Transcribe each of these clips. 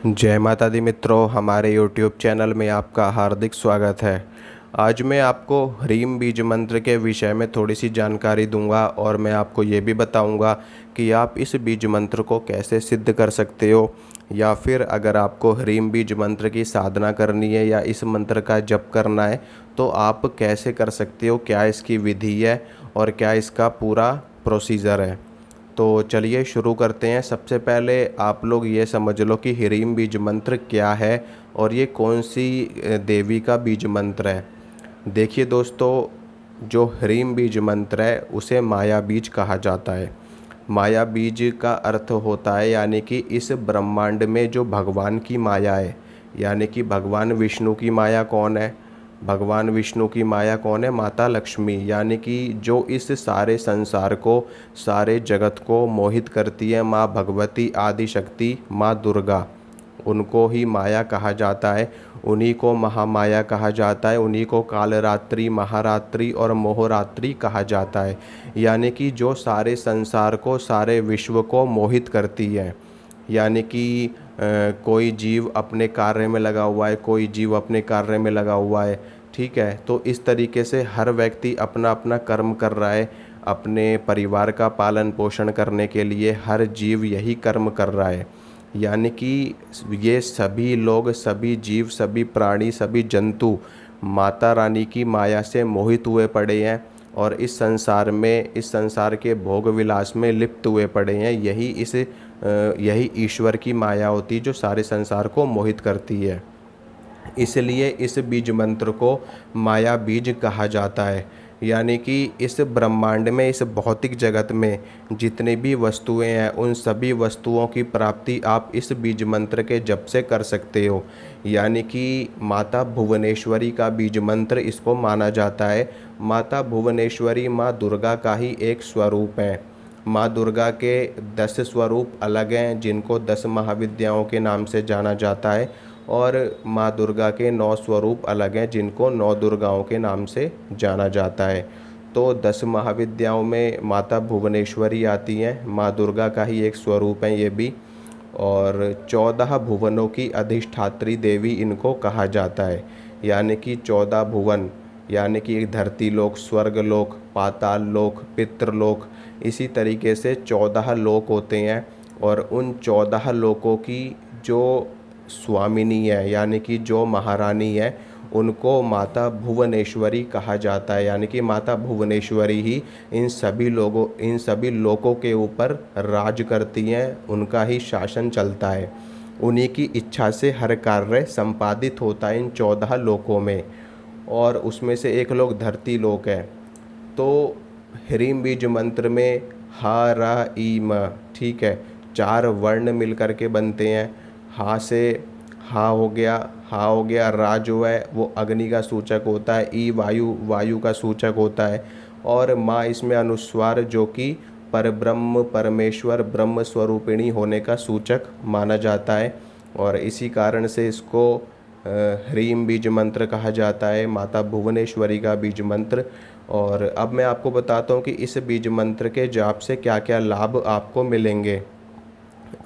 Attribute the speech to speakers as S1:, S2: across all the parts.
S1: जय माता दी मित्रों, हमारे यूट्यूब चैनल में आपका हार्दिक स्वागत है। आज मैं आपको ह्रीम बीज मंत्र के विषय में थोड़ी सी जानकारी दूंगा और मैं आपको ये भी बताऊंगा कि आप इस बीज मंत्र को कैसे सिद्ध कर सकते हो, या फिर अगर आपको ह्रीम बीज मंत्र की साधना करनी है या इस मंत्र का जप करना है तो आप कैसे कर सकते हो, क्या इसकी विधि है और क्या इसका पूरा प्रोसीजर है। तो चलिए शुरू करते हैं। सबसे पहले आप लोग ये समझ लो कि ह्रीम बीज मंत्र क्या है और ये कौन सी देवी का बीज मंत्र है। देखिए दोस्तों, जो ह्रीम बीज मंत्र है उसे माया बीज कहा जाता है। माया बीज का अर्थ होता है यानी कि इस ब्रह्मांड में जो भगवान की माया है, यानी कि भगवान विष्णु की माया कौन है? भगवान विष्णु की माया कौन है? माता लक्ष्मी, यानी कि जो इस सारे संसार को, सारे जगत को मोहित करती है, माँ भगवती आदि शक्ति माँ दुर्गा, उनको ही माया कहा जाता है। उन्हीं को महामाया कहा जाता है, उन्हीं को कालरात्रि, महारात्रि और मोहरात्रि कहा जाता है। यानी कि जो सारे संसार को, सारे विश्व को मोहित करती है। यानी कि कोई जीव अपने कार्य में लगा हुआ है, कोई जीव अपने कार्य में लगा हुआ है, ठीक है। तो इस तरीके से हर व्यक्ति अपना अपना कर्म कर रहा है, अपने परिवार का पालन पोषण करने के लिए हर जीव यही कर्म कर रहा है। यानी कि ये सभी लोग, सभी जीव, सभी प्राणी, सभी जंतु माता रानी की माया से मोहित हुए पड़े हैं और इस संसार में, इस संसार के भोग विलास में लिप्त हुए पड़े हैं। यही ईश्वर की माया होती है जो सारे संसार को मोहित करती है। इसलिए इस बीज मंत्र को माया बीज कहा जाता है। यानी कि इस ब्रह्मांड में, इस भौतिक जगत में जितनी भी वस्तुएं हैं, उन सभी वस्तुओं की प्राप्ति आप इस बीज मंत्र के जप से कर सकते हो। यानी कि माता भुवनेश्वरी का बीज मंत्र इसको माना जाता है। माता भुवनेश्वरी माँ दुर्गा का ही एक स्वरूप है। माँ दुर्गा के 10 स्वरूप अलग हैं जिनको 10 महाविद्याओं के नाम से जाना जाता है, और माँ दुर्गा के 9 स्वरूप अलग हैं जिनको 9 दुर्गाओं के नाम से जाना जाता है। तो 10 महाविद्याओं में माता भुवनेश्वरी आती हैं, माँ दुर्गा का ही एक स्वरूप है ये भी। और 14 भुवनों की अधिष्ठात्री देवी इनको कहा जाता है। यानी कि 14 भुवन, यानी कि एक धरती लोक, स्वर्ग लोक, पाताल लोक, पितृलोक, इसी तरीके से 14 लोक होते हैं। और उन 14 लोकों की जो स्वामिनी है, यानी कि जो महारानी है, उनको माता भुवनेश्वरी कहा जाता है। यानी कि माता भुवनेश्वरी ही इन सभी लोकों के ऊपर राज करती हैं, उनका ही शासन चलता है। उन्हीं की इच्छा से हर कार्य संपादित होता है इन 14 लोकों में, और उसमें से एक लोक धरती लोक है। तो ह्रीम बीज मंत्र में हा रा ई म, ठीक है, 4 वर्ण मिल कर के बनते हैं। हा से हा हो गया, रा जो है वो अग्नि का सूचक होता है, ई वायु का सूचक होता है, और माँ इसमें अनुस्वार जो कि परब्रह्म, परमेश्वर, ब्रह्म स्वरूपिणी होने का सूचक माना जाता है। और इसी कारण से इसको ह्रीम बीज मंत्र कहा जाता है, माता भुवनेश्वरी का बीज मंत्र। और अब मैं आपको बताता हूँ कि इस बीज मंत्र के जाप से क्या क्या लाभ आपको मिलेंगे।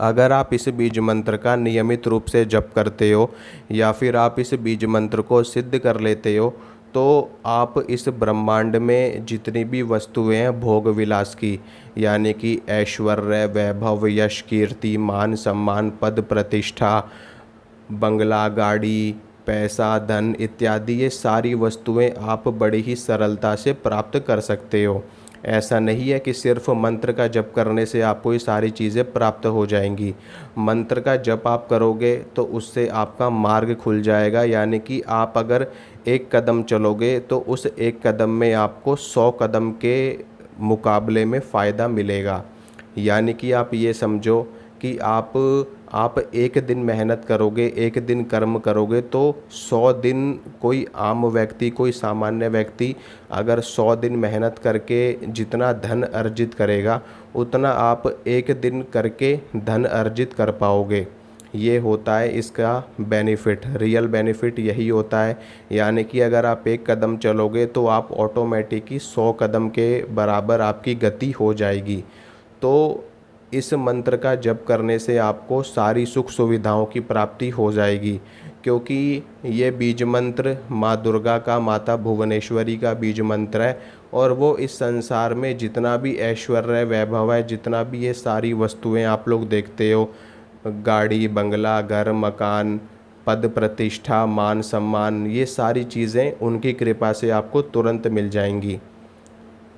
S1: अगर आप इस बीज मंत्र का नियमित रूप से जप करते हो, या फिर आप इस बीज मंत्र को सिद्ध कर लेते हो, तो आप इस ब्रह्मांड में जितनी भी वस्तुएं हैं भोग विलास की, यानी कि ऐश्वर्य, वैभव, यश, कीर्ति, मान सम्मान, पद प्रतिष्ठा, बंगला, गाड़ी, पैसा, धन इत्यादि, ये सारी वस्तुएं आप बड़ी ही सरलता से प्राप्त कर सकते हो। ऐसा नहीं है कि सिर्फ मंत्र का जप करने से आपको ये सारी चीज़ें प्राप्त हो जाएंगी। मंत्र का जप आप करोगे तो उससे आपका मार्ग खुल जाएगा। यानी कि आप अगर एक कदम चलोगे तो उस एक कदम में आपको 100 कदम के मुकाबले में फ़ायदा मिलेगा। यानी कि आप ये समझो कि आप एक दिन मेहनत करोगे, एक दिन कर्म करोगे, तो 100 दिन कोई आम व्यक्ति, कोई सामान्य व्यक्ति अगर 100 दिन मेहनत करके जितना धन अर्जित करेगा, उतना आप एक दिन करके धन अर्जित कर पाओगे। ये होता है इसका बेनिफिट, रियल बेनिफिट यही होता है। यानी कि अगर आप एक कदम चलोगे तो आप ऑटोमेटिक ही 100 कदम के बराबर आपकी गति हो जाएगी। तो इस मंत्र का जप करने से आपको सारी सुख सुविधाओं की प्राप्ति हो जाएगी, क्योंकि ये बीज मंत्र माँ दुर्गा का, माता भुवनेश्वरी का बीज मंत्र है। और वो इस संसार में जितना भी ऐश्वर्य वैभव है, जितना भी ये सारी वस्तुएं आप लोग देखते हो, गाड़ी बंगला घर मकान पद प्रतिष्ठा मान सम्मान, ये सारी चीज़ें उनकी कृपा से आपको तुरंत मिल जाएंगी,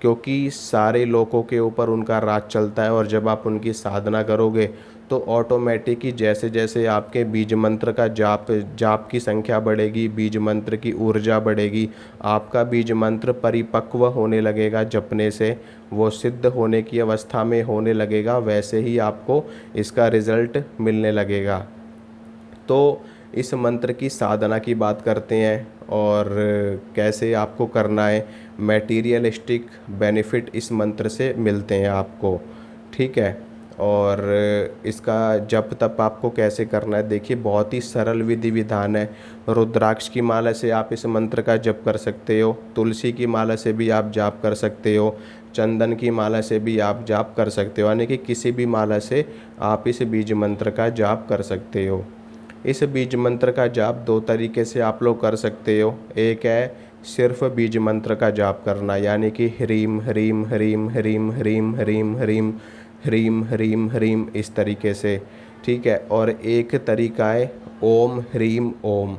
S1: क्योंकि सारे लोगों के ऊपर उनका राज चलता है। और जब आप उनकी साधना करोगे तो ऑटोमेटिक ही जैसे जैसे आपके बीज मंत्र का जाप की संख्या बढ़ेगी, बीज मंत्र की ऊर्जा बढ़ेगी, आपका बीज मंत्र परिपक्व होने लगेगा जपने से, वो सिद्ध होने की अवस्था में होने लगेगा, वैसे ही आपको इसका रिज़ल्ट मिलने लगेगा। तो इस मंत्र की साधना की बात करते हैं और कैसे आपको करना है। मैटीरियलिस्टिक बेनिफिट इस मंत्र से मिलते हैं आपको, ठीक है। और इसका जप तप आपको कैसे करना है, देखिए बहुत ही सरल विधि विधान है। रुद्राक्ष की माला से आप इस मंत्र का जप कर सकते हो, तुलसी की माला से भी आप जाप कर सकते हो, चंदन की माला से भी आप जाप कर सकते हो, यानी कि किसी भी माला से आप इस बीज मंत्र का जाप कर सकते हो। इस बीज मंत्र का जाप दो तरीके से आप लोग कर सकते हो। एक है सिर्फ बीज मंत्र का जाप करना, यानी कि ह्रीम ह्रीम ह्रीम ह्रीम ह्रीम ह्रीम ह्रीम ह्रीम ह्रीम ह्रीम इस तरीके से, ठीक है। और एक तरीका है ओम ह्रीम ओम,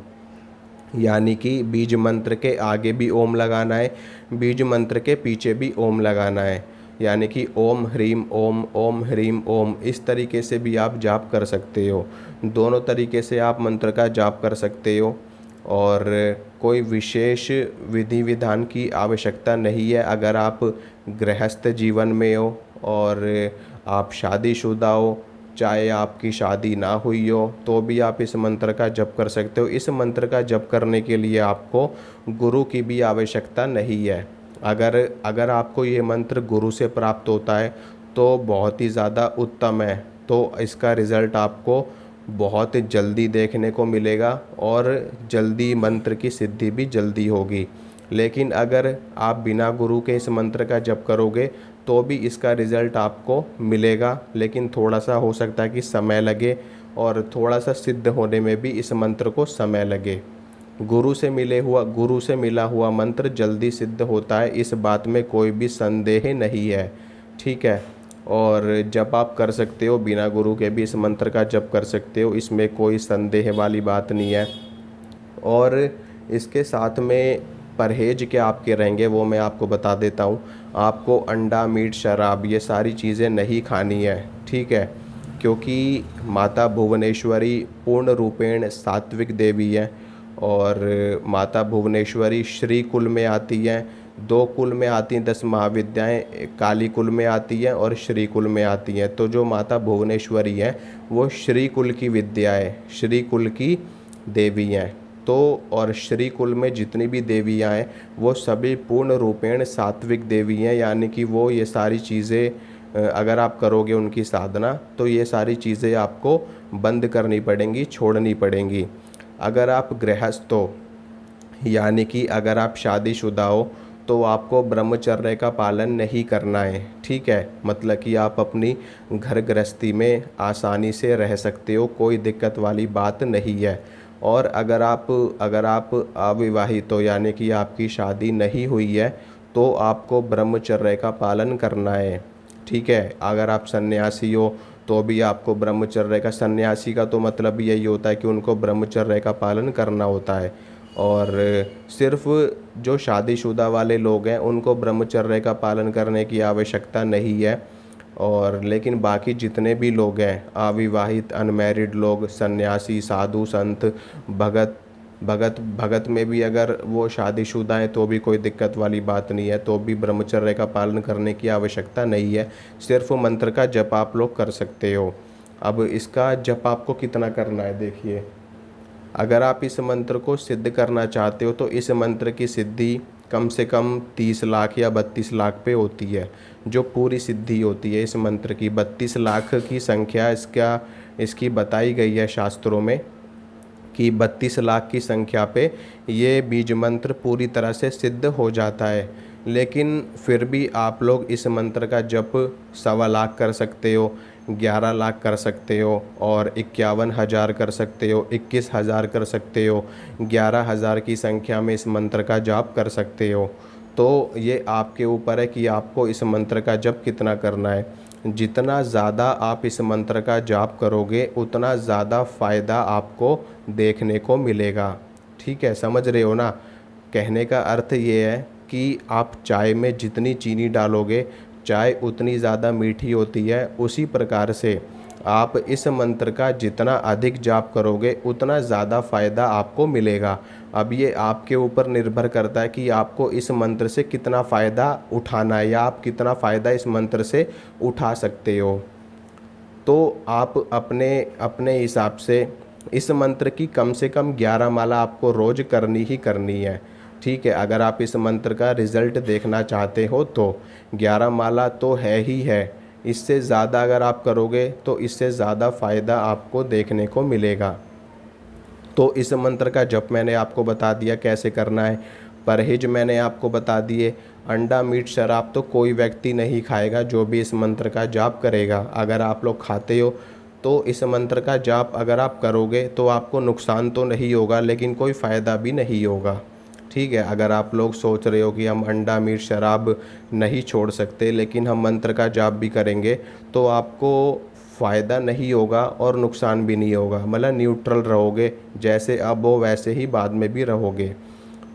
S1: यानी कि बीज मंत्र के आगे भी ओम लगाना है, बीज मंत्र के पीछे भी ओम लगाना है, यानी कि ओम ह्रीम ओम ओम ह्रीम ओम, इस तरीके से भी आप जाप कर सकते हो। दोनों तरीके से आप मंत्र का जाप कर सकते हो और कोई विशेष विधि विधान की आवश्यकता नहीं है। अगर आप गृहस्थ जीवन में हो और आप शादीशुदा हो, चाहे आपकी शादी ना हुई हो, तो भी आप इस मंत्र का जप कर सकते हो। इस मंत्र का जप करने के लिए आपको गुरु की भी आवश्यकता नहीं है। अगर आपको ये मंत्र गुरु से प्राप्त होता है तो बहुत ही ज़्यादा उत्तम है, तो इसका रिज़ल्ट आपको बहुत जल्दी देखने को मिलेगा और जल्दी मंत्र की सिद्धि भी जल्दी होगी। लेकिन अगर आप बिना गुरु के इस मंत्र का जप करोगे तो भी इसका रिज़ल्ट आपको मिलेगा, लेकिन थोड़ा सा हो सकता है कि समय लगे और थोड़ा सा सिद्ध होने में भी इस मंत्र को समय लगे। गुरु से मिला हुआ मंत्र जल्दी सिद्ध होता है, इस बात में कोई भी संदेह नहीं है, ठीक है। और जब आप कर सकते हो बिना गुरु के भी इस मंत्र का जप कर सकते हो, इसमें कोई संदेह वाली बात नहीं है। और इसके साथ में परहेज क्या आपके रहेंगे वो मैं आपको बता देता हूँ। आपको अंडा मीट शराब ये सारी चीज़ें नहीं खानी है, ठीक है, क्योंकि माता भुवनेश्वरी पूर्ण रूपेण सात्विक देवी है और माता भुवनेश्वरी श्री कुल में आती हैं। दो कुल में आती हैं 10 महाविद्याएं, काली कुल में आती हैं और श्री कुल में आती हैं। तो जो माता भुवनेश्वरी हैं वो श्री कुल की विद्या है, श्री कुल की देवी हैं। तो और श्री कुल में जितनी भी देवियां हैं वो सभी पूर्ण रूपेण सात्विक देवी हैं, यानी कि वो ये सारी चीज़ें अगर आप करोगे उनकी साधना तो ये सारी चीज़ें आपको बंद करनी पड़ेंगी, छोड़नी पड़ेंगी। अगर आप गृहस्थ हो, यानी कि अगर आप शादीशुदा हो, तो आपको ब्रह्मचर्य का पालन नहीं करना है, ठीक है। मतलब कि आप अपनी घर गृहस्थी में आसानी से रह सकते हो, कोई दिक्कत वाली बात नहीं है। और अगर आप अविवाहित हो, यानी कि आपकी शादी नहीं हुई है, तो आपको ब्रह्मचर्य का पालन करना है, ठीक है। अगर आप सन्यासी हो तो भी आपको ब्रह्मचर्य का, सन्यासी का तो मतलब यही होता है कि उनको ब्रह्मचर्य का पालन करना होता है। और सिर्फ जो शादीशुदा वाले लोग हैं उनको ब्रह्मचर्य का पालन करने की आवश्यकता नहीं है। और लेकिन बाकी जितने भी लोग हैं, अविवाहित अनमैरिड लोग, सन्यासी साधु संत भगत में भी अगर वो शादीशुदा हैं तो भी कोई दिक्कत वाली बात नहीं है, तो भी ब्रह्मचर्य का पालन करने की आवश्यकता नहीं है। सिर्फ मंत्र का जप आप लोग कर सकते हो। अब इसका जप आपको कितना करना है, देखिए, अगर आप इस मंत्र को सिद्ध करना चाहते हो तो इस मंत्र की सिद्धि कम से कम 30 लाख या 32 लाख पे होती है। जो पूरी सिद्धि होती है इस मंत्र की 32 लाख की संख्या इसकी बताई गई है शास्त्रों में कि 32 लाख की संख्या पे ये बीज मंत्र पूरी तरह से सिद्ध हो जाता है। लेकिन फिर भी आप लोग इस मंत्र का जप 1.25 लाख कर सकते हो, 11 लाख कर सकते हो, और 51,000 कर सकते हो, 21,000 कर सकते हो, 11,000 की संख्या में इस मंत्र का जाप कर सकते हो। तो ये आपके ऊपर है कि आपको इस मंत्र का जप कितना करना है। जितना ज़्यादा आप इस मंत्र का जाप करोगे उतना ज़्यादा फ़ायदा आपको देखने को मिलेगा। ठीक है, समझ रहे हो ना। कहने का अर्थ ये है कि आप चाय में जितनी चीनी डालोगे चाय उतनी ज़्यादा मीठी होती है, उसी प्रकार से आप इस मंत्र का जितना अधिक जाप करोगे उतना ज़्यादा फ़ायदा आपको मिलेगा। अब ये आपके ऊपर निर्भर करता है कि आपको इस मंत्र से कितना फ़ायदा उठाना है या आप कितना फ़ायदा इस मंत्र से उठा सकते हो। तो आप अपने अपने हिसाब से इस मंत्र की कम से कम 11 माला आपको रोज़ करनी ही करनी है। ठीक है, अगर आप इस मंत्र का रिज़ल्ट देखना चाहते हो तो 11 माला तो है ही है। इससे ज़्यादा अगर आप करोगे तो इससे ज़्यादा फ़ायदा आपको देखने को मिलेगा। तो इस मंत्र का जप मैंने आपको बता दिया कैसे करना है। परहेज मैंने आपको बता दिए। अंडा, मीट, शराब तो कोई व्यक्ति नहीं खाएगा जो भी इस मंत्र का जाप करेगा। अगर आप लोग खाते हो तो इस मंत्र का जाप अगर आप करोगे तो आपको नुकसान तो नहीं होगा, लेकिन कोई फ़ायदा भी नहीं होगा। ठीक है, अगर आप लोग सोच रहे हो कि हम अंडा, मीट, शराब नहीं छोड़ सकते लेकिन हम मंत्र का जाप भी करेंगे, तो आपको फ़ायदा नहीं होगा और नुकसान भी नहीं होगा। मतलब न्यूट्रल रहोगे, जैसे अब हो वैसे ही बाद में भी रहोगे।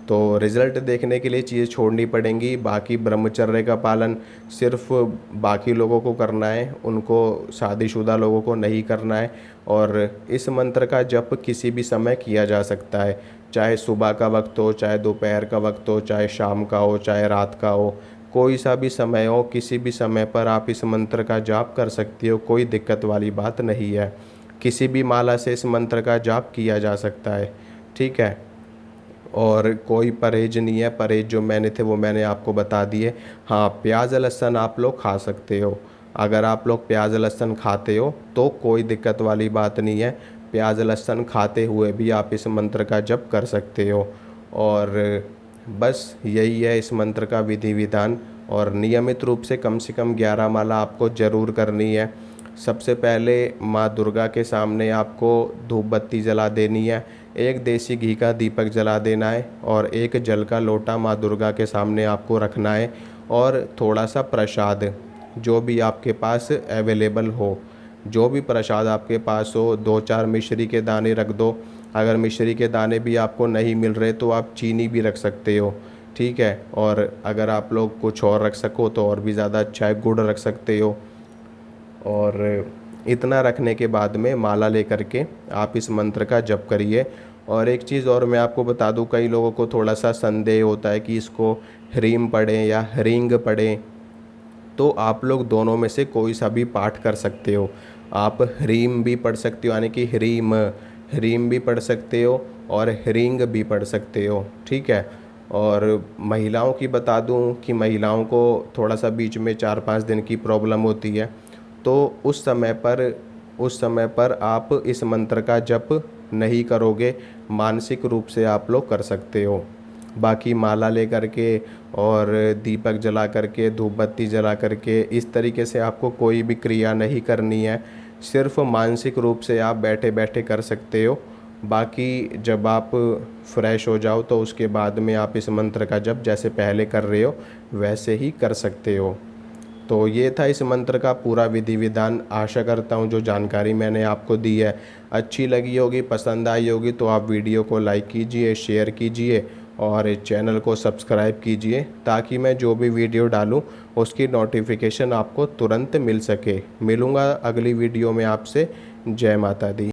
S1: तो रिज़ल्ट देखने के लिए चीज़ें छोड़नी पड़ेंगी। बाकी ब्रह्मचर्य का पालन सिर्फ बाकी लोगों को करना है, उनको शादीशुदा लोगों को नहीं करना है। और इस मंत्र का जप किसी भी समय किया जा सकता है, चाहे सुबह का वक्त हो, चाहे दोपहर का वक्त हो, चाहे शाम का हो, चाहे रात का हो, कोई सा भी समय हो, किसी भी समय पर आप इस मंत्र का जाप कर सकते हो। कोई दिक्कत वाली बात नहीं है। किसी भी माला से इस मंत्र का जाप किया जा सकता है। ठीक है, और कोई परहेज नहीं है। परहेज जो मैंने थे वो मैंने आपको बता दिए। हाँ, प्याज लहसुन आप लोग खा सकते हो। अगर आप लोग प्याज लहसुन खाते हो तो कोई दिक्कत वाली बात नहीं है। प्याज लहसुन खाते हुए भी आप इस मंत्र का जप कर सकते हो। और बस यही है इस मंत्र का विधि विधान। और नियमित रूप से कम 11 माला आपको ज़रूर करनी है। सबसे पहले माँ दुर्गा के सामने आपको धूप बत्ती जला देनी है, एक देसी घी का दीपक जला देना है और एक जल का लोटा माँ दुर्गा के सामने आपको रखना है। और थोड़ा सा प्रसाद जो भी आपके पास अवेलेबल हो, जो भी प्रसाद आपके पास हो, 2-4 मिश्री के दाने रख दो। अगर मिश्री के दाने भी आपको नहीं मिल रहे तो आप चीनी भी रख सकते हो। ठीक है, और अगर आप लोग कुछ और रख सको तो और भी ज़्यादा अच्छा है, गुड़ रख सकते हो। और इतना रखने के बाद में माला लेकर के आप इस मंत्र का जप करिए। और एक चीज़ और मैं आपको बता दूं, कई लोगों को थोड़ा सा संदेह होता है कि इसको ह्रीम पढ़ें या ह्रींग पढ़ें। तो आप लोग दोनों में से कोई सा भी पाठ कर सकते हो। आप ह्रीम भी पढ़ सकते हो, यानी कि ह्रीम ह्रीम भी पढ़ सकते हो और ह्रींग भी पढ़ सकते हो। ठीक है, और महिलाओं की बता दूं कि महिलाओं को थोड़ा सा बीच में 4-5 दिन की प्रॉब्लम होती है, तो उस समय पर आप इस मंत्र का जप नहीं करोगे, मानसिक रूप से आप लोग कर सकते हो। बाकी माला लेकर के और दीपक जला करके, धूप बत्ती जला करके, इस तरीके से आपको कोई भी क्रिया नहीं करनी है। सिर्फ मानसिक रूप से आप बैठे बैठे कर सकते हो। बाकी जब आप फ्रेश हो जाओ तो उसके बाद में आप इस मंत्र का जप जैसे पहले कर रहे हो वैसे ही कर सकते हो। तो ये था इस मंत्र का पूरा विधि विधान। आशा करता हूँ जो जानकारी मैंने आपको दी है अच्छी लगी होगी, पसंद आई होगी। तो आप वीडियो को लाइक कीजिए, शेयर कीजिए और चैनल को सब्सक्राइब कीजिए, ताकि मैं जो भी वीडियो डालूँ उसकी नोटिफिकेशन आपको तुरंत मिल सके। मिलूँगा अगली वीडियो में आपसे। जय माता दी।